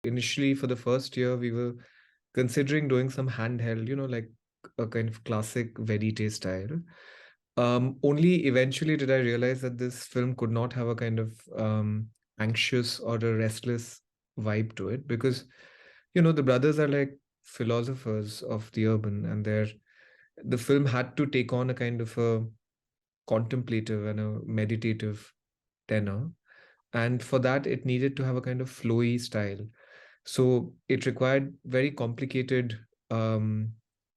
initially for the first year, we were considering doing some handheld, like a kind of classic verite style. Only eventually did I realize that this film could not have a kind of anxious or a restless vibe to it because, the brothers are like philosophers of the urban, and the film had to take on a kind of a contemplative and a meditative tenor. And for that, it needed to have a kind of flowy style. So it required very complicated um,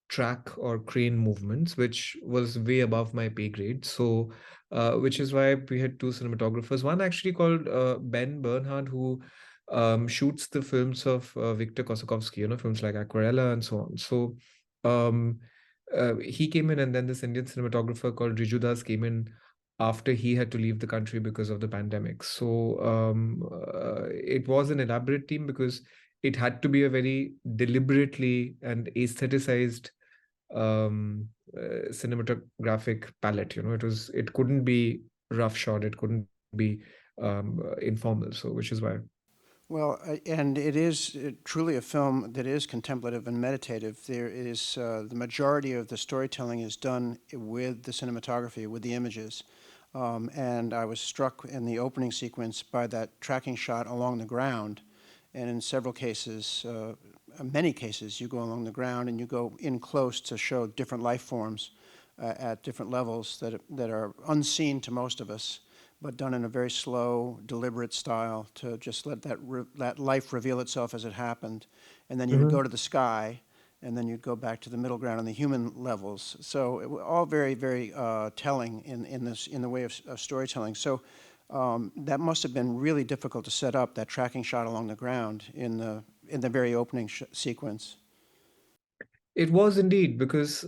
track or crane movements, which was way above my pay grade. So, which is why we had two cinematographers. One actually called Ben Bernhard, who shoots the films of Victor Kosakovsky, films like Aquarella and so on. So, um, he came in, and then this Indian cinematographer called Riju Das came in after he had to leave the country because of the pandemic. So it was an elaborate team because it had to be a very deliberately and aestheticized cinematographic palette. It couldn't be roughshod, it couldn't be informal. So which is why. Well, and it is truly a film that is contemplative and meditative. There is the majority of the storytelling is done with the cinematography, with the images. And I was struck in the opening sequence by that tracking shot along the ground. And in several cases, many cases, you go along the ground and you go in close to show different life forms at different levels that are unseen to most of us, but done in a very slow, deliberate style to just let that life reveal itself as it happened. And then you would go to the sky, and then you'd go back to the middle ground on the human levels. So all very, very telling in the way of storytelling. So that must have been really difficult to set up, that tracking shot along the ground in the very opening sequence. It was indeed because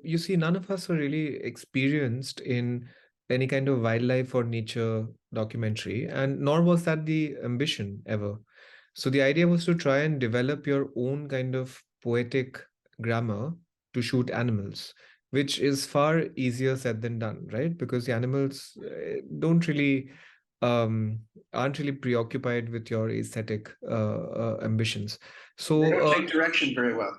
you see, none of us were really experienced in any kind of wildlife or nature documentary, and nor was that the ambition ever. So the idea was to try and develop your own kind of poetic grammar to shoot animals, which is far easier said than done, right? Because the animals don't really aren't really preoccupied with your aesthetic ambitions. They So don't take direction very well.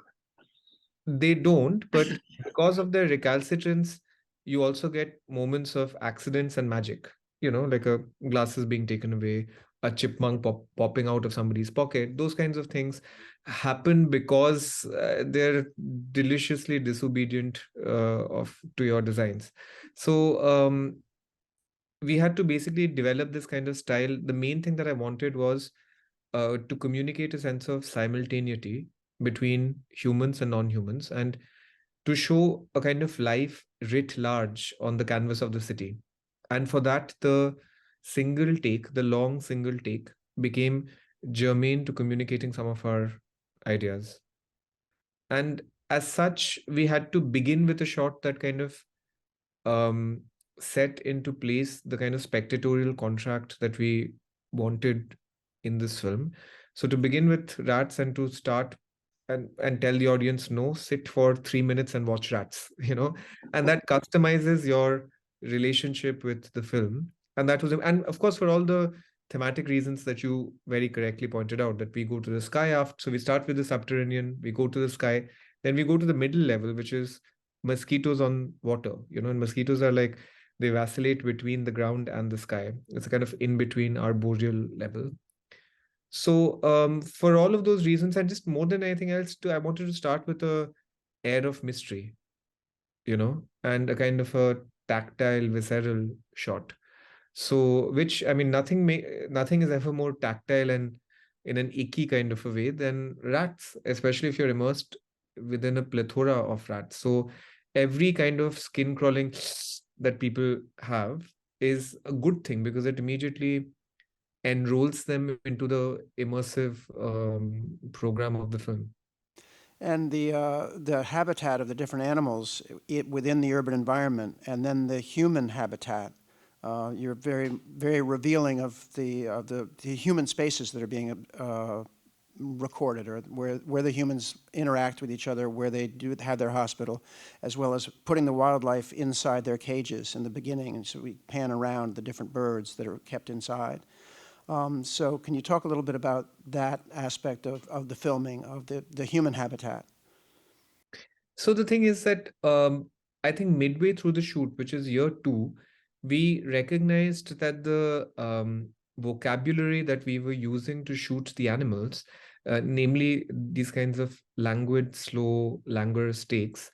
they don't, but because of their recalcitrance, you also get moments of accidents and magic. Like a glasses being taken away, a chipmunk popping out of somebody's pocket. Those kinds of things happen because they're deliciously disobedient of to your designs. So we had to basically develop this kind of style. The main thing that I wanted was to communicate a sense of simultaneity between humans and non-humans, and to show a kind of life writ large on the canvas of the city. And for that, the long single take, became germane to communicating some of our ideas. And as such, we had to begin with a shot that kind of um, set into place the kind of spectatorial contract that we wanted in this film. So to begin with rats, and to start and tell the audience, no, sit for 3 minutes and watch rats, and that customizes your relationship with the film. And that was, and of course, for all the thematic reasons that you very correctly pointed out, that we go to the sky after. So we start with the subterranean, we go to the sky, then we go to the middle level, which is mosquitoes on water, and mosquitoes are like, they vacillate between the ground and the sky. It's a kind of in between arboreal level. So for all of those reasons, and just more than anything else, I wanted to start with a air of mystery, and a kind of a tactile, visceral shot. So, which, I mean, nothing is ever more tactile and in an icky kind of a way than rats, especially if you're immersed within a plethora of rats. So every kind of skin crawling that people have is a good thing because it immediately enrolls them into the immersive program of the film. And the habitat of the different animals within the urban environment, and then the human habitat. You're very, very revealing of the human spaces that are being recorded, or where the humans interact with each other, where they do have their hospital, as well as putting the wildlife inside their cages in the beginning. And so we pan around the different birds that are kept inside. So can you talk a little bit about that aspect of the filming, of the human habitat? So the thing is that I think midway through the shoot, which is year two, we recognized that the vocabulary that we were using to shoot the animals, namely these kinds of languid, slow, languorous takes,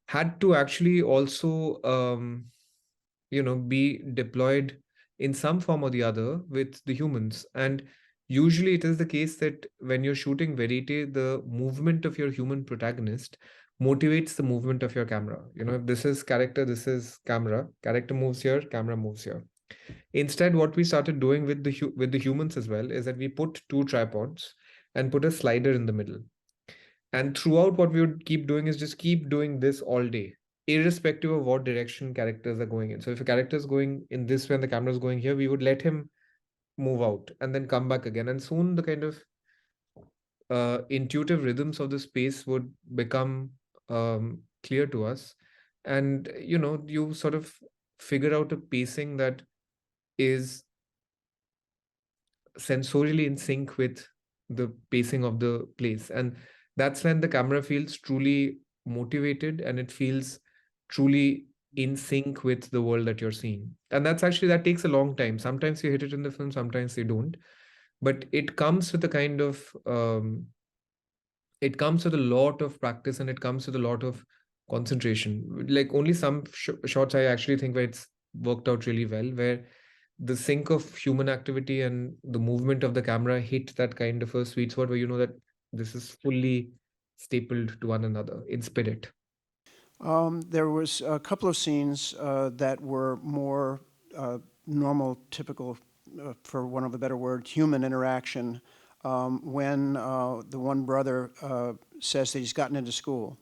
had to actually also be deployed in some form or the other with the humans. And usually it is the case that when you're shooting verite, the movement of your human protagonist motivates the movement of your camera. If this is character, this is camera, character moves here, camera moves here. Instead, what we started doing with the humans as well is that we put two tripods and put a slider in the middle. And throughout, what we would keep doing is just keep doing this all day, irrespective of what direction characters are going in. So if a character is going in this way and the camera is going here, we would let him move out and then come back again. And soon the kind of intuitive rhythms of the space would become clear to us. And, you sort of figure out a pacing that is sensorially in sync with the pacing of the place. And that's when the camera feels truly motivated and it feels truly in sync with the world that you're seeing. And that takes a long time. Sometimes you hit it in the film, sometimes you don't. But it comes with a kind of it comes with a lot of practice and it comes with a lot of concentration. Like only some shots I actually think where it's worked out really well, where the sync of human activity and the movement of the camera hit that kind of a sweet spot where you know that this is fully stapled to one another in spirit. There was a couple of scenes that were more normal, typical, for one of a better word, human interaction. When the one brother says that he's gotten into school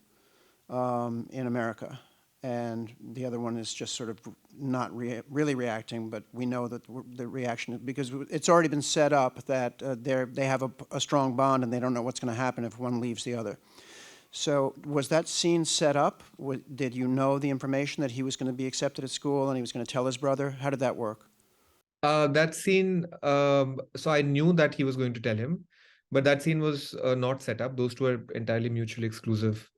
in America, and the other one is just sort of not really reacting, but we know that the reaction, because it's already been set up that they have a strong bond and they don't know what's going to happen if one leaves the other. So was that scene set up? Did you know the information that he was going to be accepted at school and he was going to tell his brother? How did that work? That scene, so I knew that he was going to tell him, but that scene was not set up. Those two are entirely mutually exclusive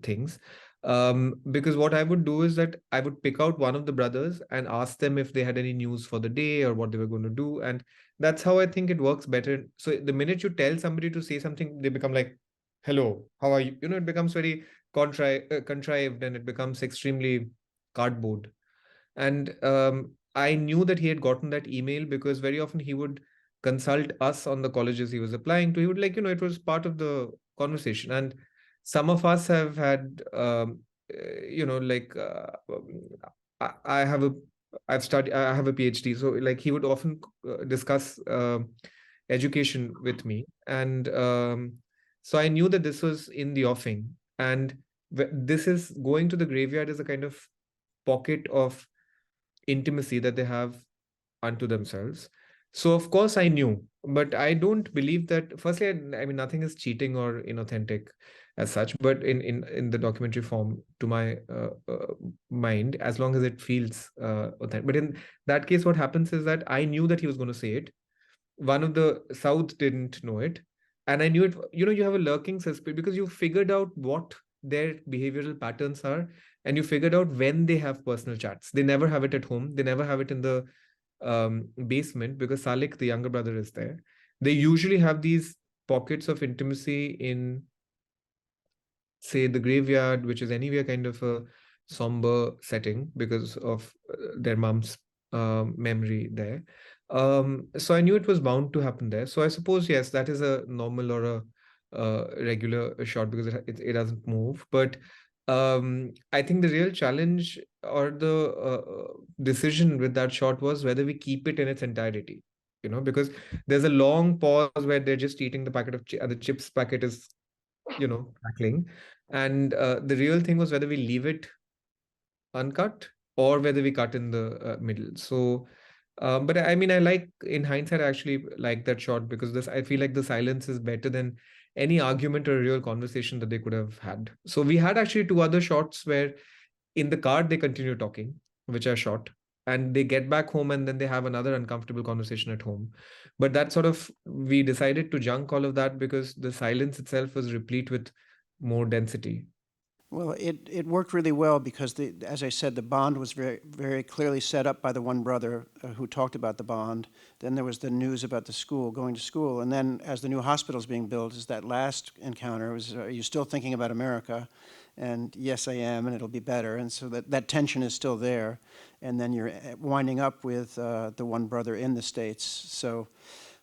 things. Because what I would do is that I would pick out one of the brothers and ask them if they had any news for the day or what they were going to do. And that's how I think it works better. So the minute you tell somebody to say something, they become like, hello, how are you? It becomes very contrived and it becomes extremely cardboard. And I knew that he had gotten that email because very often he would consult us on the colleges he was applying to. He would it was part of the conversation. And some of us have had, like I have I have a PhD. So like he would often discuss education with me. And so I knew that this was in the offing. And this is going to the graveyard is a kind of pocket of intimacy that they have unto themselves. So of course I knew, but I don't believe that. Firstly, I mean nothing is cheating or inauthentic as such, but in the documentary form, to my mind, as long as it feels authentic. But in that case, what happens is that I knew that he was going to say it. One of the South didn't know it, and I knew it. You have a lurking suspicion because you figured out what their behavioral patterns are, and you figured out when they have personal chats. They never have it at home. They never have it in the basement because Salik, the younger brother, is there. They usually have these pockets of intimacy in, say, the graveyard, which is anyway kind of a somber setting because of their mom's memory there. So I knew it was bound to happen there. So I suppose, yes, that is a normal or a regular shot because it doesn't move. But I think the real challenge or the decision with that shot was whether we keep it in its entirety. Because there's a long pause where they're just eating the packet of the chips packet is crackling, and the real thing was whether we leave it uncut or whether we cut in the middle. So but I mean, I like, in hindsight, I actually like that shot because I feel like the silence is better than any argument or real conversation that they could have had. So we had actually two other shots where in the car they continue talking, which I shot. and they get back home and then they have another uncomfortable conversation at home. But that sort of, we decided to junk all of that because the silence itself was replete with more density. Well, it worked really well because, as I said, the bond was very, very clearly set up by the one brother who talked about the bond. Then there was the news about the school, going to school. And then as the new hospital's being built, is that last encounter was, are you still thinking about America? And yes, I am, and it'll be better. And so that tension is still there. And then you're winding up with the one brother in the States. So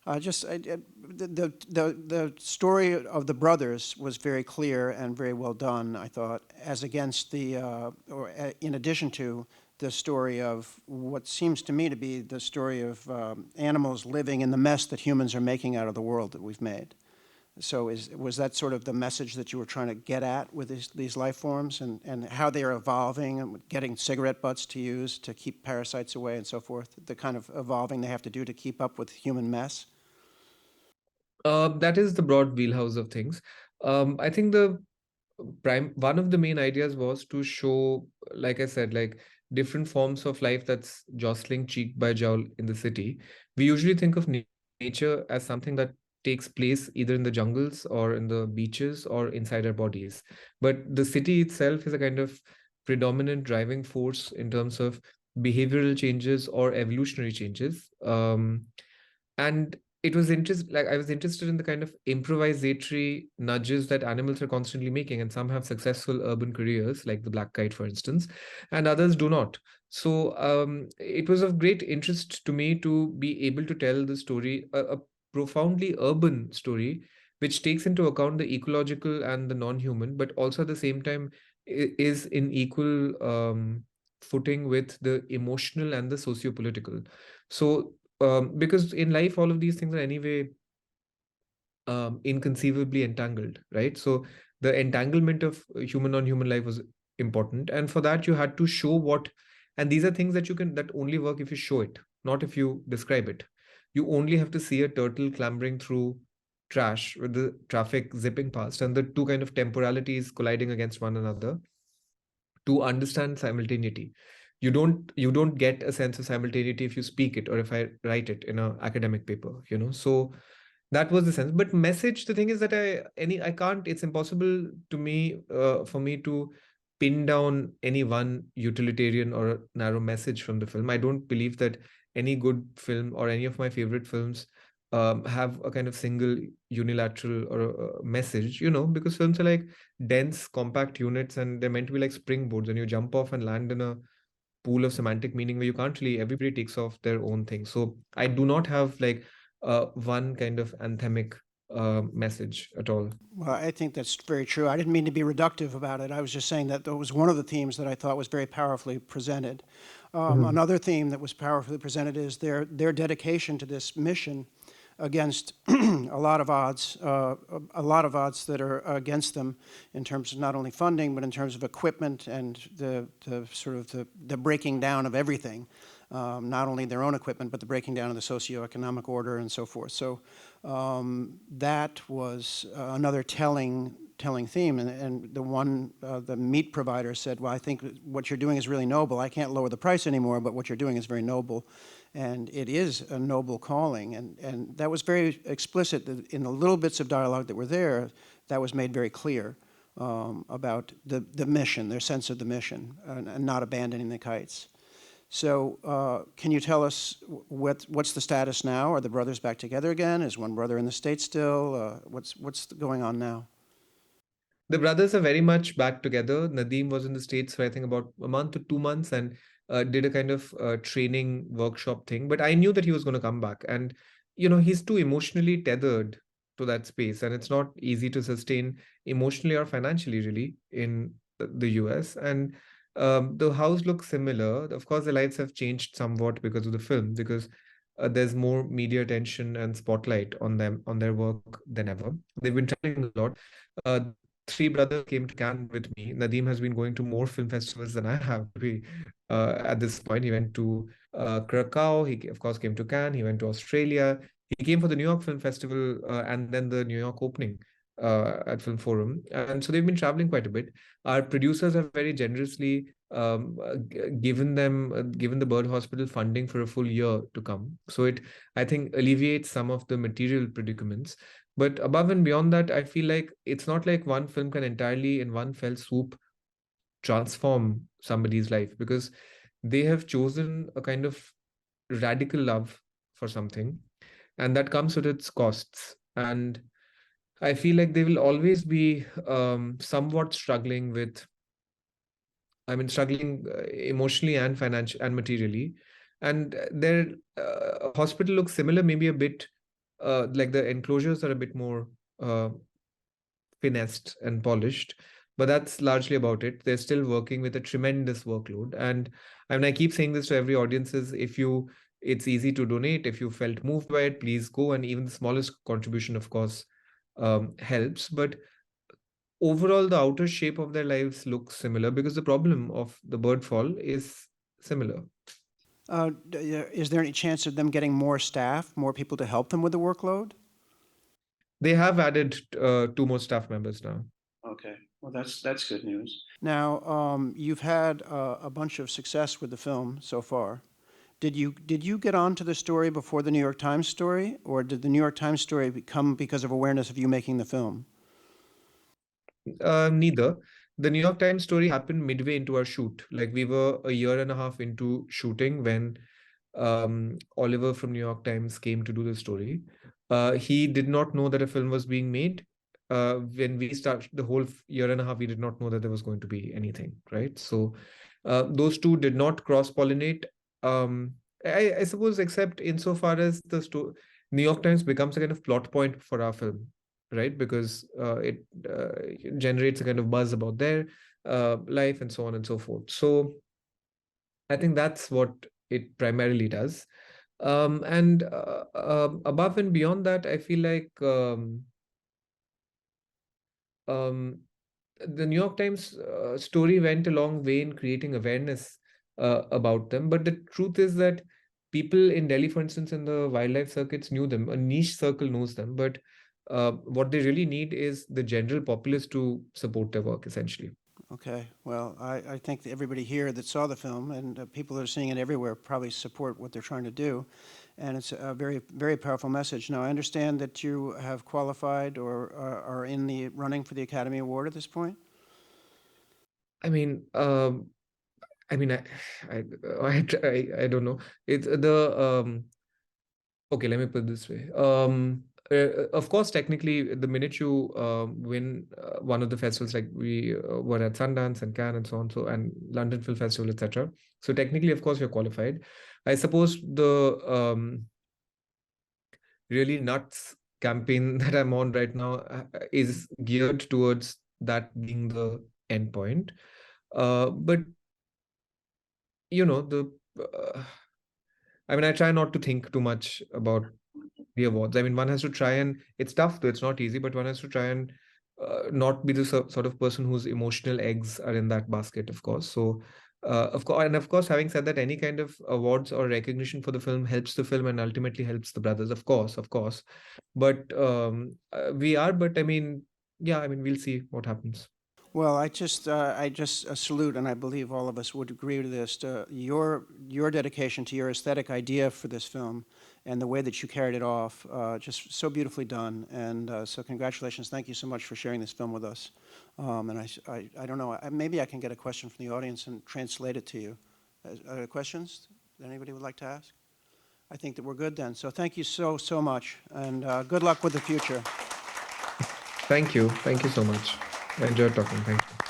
the story of the brothers was very clear and very well done, I thought, as against in addition to the story of what seems to me to be the story of animals living in the mess that humans are making out of the world that we've made. So was that sort of the message that you were trying to get at with these life forms, and how they are evolving and getting cigarette butts to use to keep parasites away and so forth, the kind of evolving they have to do to keep up with human mess? That is the broad wheelhouse of things. I think the prime one of the main ideas was to show, like I said, like different forms of life that's jostling cheek by jowl in the city. We usually think of nature as something that takes place either in the jungles or in the beaches or inside our bodies. But the city itself is a kind of predominant driving force in terms of behavioral changes or evolutionary changes. And it was like I was interested in the kind of improvisatory nudges that animals are constantly making, and some have successful urban careers, like the black kite, for instance, and others do not. So it was of great interest to me to be able to tell the story, a profoundly urban story, which takes into account the ecological and the non-human, but also at the same time is in equal footing with the emotional and the socio-political. So because in life all of these things are anyway inconceivably entangled, right? So the entanglement of human on human life was important, and for that you had to show what, and these are things that you can, that only work if you show it, not if you describe it. You only have to see a turtle clambering through trash with the traffic zipping past and the two kind of temporalities colliding against one another to understand simultaneity. You don't get a sense of simultaneity if you speak it or if I write it in an academic paper, so that was the sense. But message, the thing is that I can't, it's impossible to me, for me to pin down any one utilitarian or narrow message from the film. I don't believe that any good film or any of my favorite films have a kind of single unilateral or a message, because films are like dense compact units, and they're meant to be like springboards, and you jump off and land in a pool of semantic meaning where you can't really, everybody takes off their own thing. So I do not have like one kind of anthemic message at all. Well, I think that's very true. I didn't mean to be reductive about it. I was just saying that that was one of the themes that I thought was very powerfully presented. Mhm. Another theme that was powerfully presented is their dedication to this mission against a lot of odds, that are against them in terms of not only funding, but in terms of equipment and the sort of the breaking down of everything, not only their own equipment, but the breaking down of the socioeconomic order and so forth. So that was another telling theme. And the meat provider said, well, I think what you're doing is really noble. I can't lower the price anymore, but what you're doing is very noble. And it is a noble calling. And that was very explicit in the little bits of dialogue that were there. That was made very clear about the mission, their sense of the mission, and not abandoning the kites. So can you tell us what's the status now? Are the brothers back together again? Is one brother in the States still? What's going on now? The brothers are very much back together. Nadeem was in the States for I think about a month or 2 months, and did a kind of training workshop thing. But I knew that he was going to come back. And, he's too emotionally tethered to that space. And it's not easy to sustain emotionally or financially, really, in the US. And the house looks similar. Of course, their lives have changed somewhat because of the film, because there's more media attention and spotlight on them, on their work than ever. They've been traveling a lot. Three brothers came to Cannes with me. Nadeem has been going to more film festivals than I have. At this point, he went to Krakow. He, of course, came to Cannes. He went to Australia. He came for the New York Film Festival and then the New York opening. at Film Forum, and so they've been traveling quite a bit. Our producers have very generously given the Bird Hospital funding for a full year to come. So it, I think, alleviates some of the material predicaments. But above and beyond that, I feel like it's not like one film can entirely, in one fell swoop, transform somebody's life, because they have chosen a kind of radical love for something, and that comes with its costs. And I feel like they will always be somewhat struggling with, I mean, struggling emotionally and financially and materially. And their hospital looks similar, maybe a bit like the enclosures are a bit more uh, finessed and polished, but that's largely about it. They're still working with a tremendous workload. And I mean, I keep saying this to every audiences, if you, it's easy to donate. If you felt moved by it, please go. And even the smallest contribution, of course, helps. But overall, the outer shape of their lives looks similar because the problem of the bird fall is similar. Is there any chance of them getting more staff, more people to help them with the workload? They have added two more staff members now. Okay, well, that's good news. Now, you've had a bunch of success with the film so far. Did you get onto the story before the New York Times story, or did the New York Times story come because of awareness of you making the film? Neither. The New York Times story happened midway into our shoot. Like we were a year and a half into shooting when Oliver from New York Times came to do the story. He did not know that a film was being made. When we started the whole year and a half, we did not know that there was going to be anything, right? So those two did not cross-pollinate. Um, I suppose, except insofar as the New York Times becomes a kind of plot point for our film, right? Because it generates a kind of buzz about their life and so on and so forth. So I think that's what it primarily does. And above and beyond that, I feel like um, the New York Times story went a long way in creating awareness about them. But the truth is that people in Delhi, for instance, in the wildlife circuits knew them. A niche circle knows them, but what they really need is the general populace to support their work, essentially. Okay, well, I think that everybody here that saw the film and people that are seeing it everywhere probably support what they're trying to do. And it's a very, very powerful message. Now, I understand that you have qualified or are in the running for the Academy Award at this point. I mean, I mean, I, I don't know. It's the okay, let me put it this way. Of course, technically, the minute you win one of the festivals, like we were at Sundance and Cannes and so on, so and London Film Festival, etc. So technically, of course, you're qualified. I suppose the really nuts campaign that I'm on right now is geared towards that being the end point. But the I mean, I try not to think too much about the awards. I mean, one has to try and it's tough though, it's not easy, but one has to try and not be the sort of person whose emotional eggs are in that basket, of course. So, of course, having said that, any kind of awards or recognition for the film helps the film and ultimately helps the brothers, of course. But but I mean, yeah, I mean, we'll see what happens. Well, I just salute, and I believe all of us would agree to this, to your dedication to your aesthetic idea for this film and the way that you carried it off, just so beautifully done. And so congratulations. Thank you so much for sharing this film with us. And I don't know, maybe I can get a question from the audience and translate it to you. Questions that anybody would like to ask? I think that we're good then. So thank you so, so much, and good luck with the future. Thank you. Thank you so much. I enjoyed talking. Thank you.